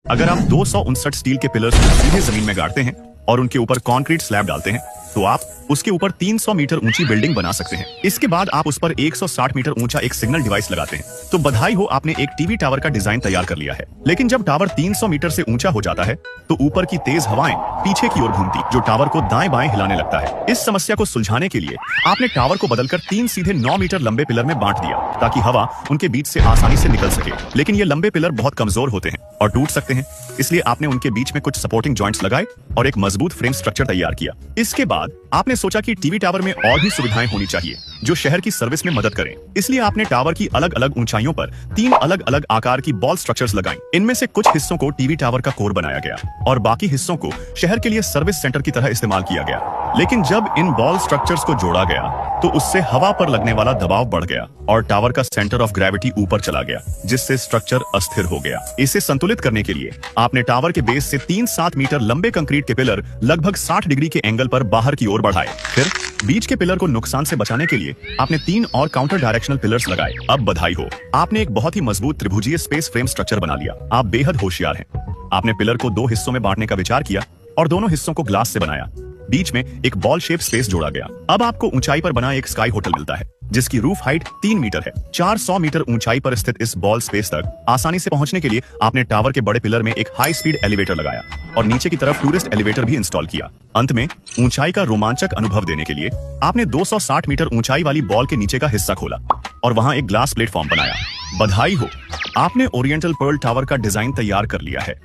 अगर आप 259 स्टील के पिलर्स को सीधे जमीन में गाड़ते हैं और उनके ऊपर कंक्रीट स्लैब डालते हैं तो आप उसके ऊपर 300 मीटर ऊंची बिल्डिंग बना सकते हैं। इसके बाद आप उस पर 160 मीटर ऊंचा एक सिग्नल डिवाइस लगाते हैं तो बधाई हो, आपने एक टीवी टावर का डिजाइन तैयार कर लिया है। लेकिन जब टावर 300 मीटर से ऊंचा हो जाता है तो ऊपर की तेज हवाएं पीछे की ओर घूमती जो टावर को दाएं बाएं हिलाने लगता है। इस समस्या को सुलझाने के लिए आपने टावर को बदलकर 3 सीधे 9 मीटर लंबे पिलर में बांट दिया ताकि हवा उनके बीच से आसानी से निकल सके। लेकिन ये लंबे पिलर बहुत कमजोर होते हैं और टूट सकते हैं, इसलिए आपने उनके बीच में कुछ सपोर्टिंग जॉइंट्स लगाए और एक मजबूत फ्रेम स्ट्रक्चर तैयार किया। इसके बाद आपने सोचा कि टीवी टावर में और भी सुविधाएं होनी चाहिए जो शहर की सर्विस में मदद करें। इसलिए आपने टावर की अलग अलग ऊंचाइयों पर 3 अलग अलग आकार की बॉल स्ट्रक्चर्स लगाई। इनमें से कुछ हिस्सों को टीवी टावर का कोर बनाया गया और बाकी हिस्सों को शहर के लिए सर्विस सेंटर की तरह इस्तेमाल किया गया। लेकिन जब इन बॉल स्ट्रक्चर्स को जोड़ा गया तो उससे हवा पर लगने वाला दबाव बढ़ गया और टावर का सेंटर ऑफ ग्रेविटी ऊपर चला गया, जिससे स्ट्रक्चर अस्थिर हो गया। इसे संतुलित करने के लिए आपने टावर के बेस से 3-7 मीटर लंबे कंक्रीट के पिलर लगभग 60 डिग्री के एंगल पर बाहर की ओर बढ़ाए। फिर बीच के पिलर को नुकसान से बचाने के लिए आपने 3 और काउंटर डायरेक्शनल पिलर्स लगाए। अब बधाई हो, आपने एक बहुत ही मजबूत त्रिभुजीय स्पेस फ्रेम स्ट्रक्चर बना लिया। आप बेहद होशियार हैं। आपने पिलर को 2 हिस्सों में बांटने का विचार किया और दोनों हिस्सों को ग्लास से बनाया। बीच में एक बॉल शेप स्पेस जोड़ा गया। अब आपको ऊंचाई पर बना एक स्काई होटल मिलता है जिसकी रूफ हाइट 3 मीटर है। 400 मीटर ऊंचाई पर स्थित इस बॉल स्पेस तक आसानी से पहुंचने के लिए आपने टावर के बड़े पिलर में एक हाई स्पीड एलिवेटर लगाया और नीचे की तरफ टूरिस्ट एलिवेटर भी इंस्टॉल किया। अंत में ऊंचाई का रोमांचक अनुभव देने के लिए आपने 260 मीटर ऊंचाई वाली बॉल के नीचे का हिस्सा खोला और वहां एक ग्लास प्लेटफॉर्म बनाया। बधाई हो, आपने ओरिएंटल पर्ल टावर का डिजाइन तैयार कर लिया है।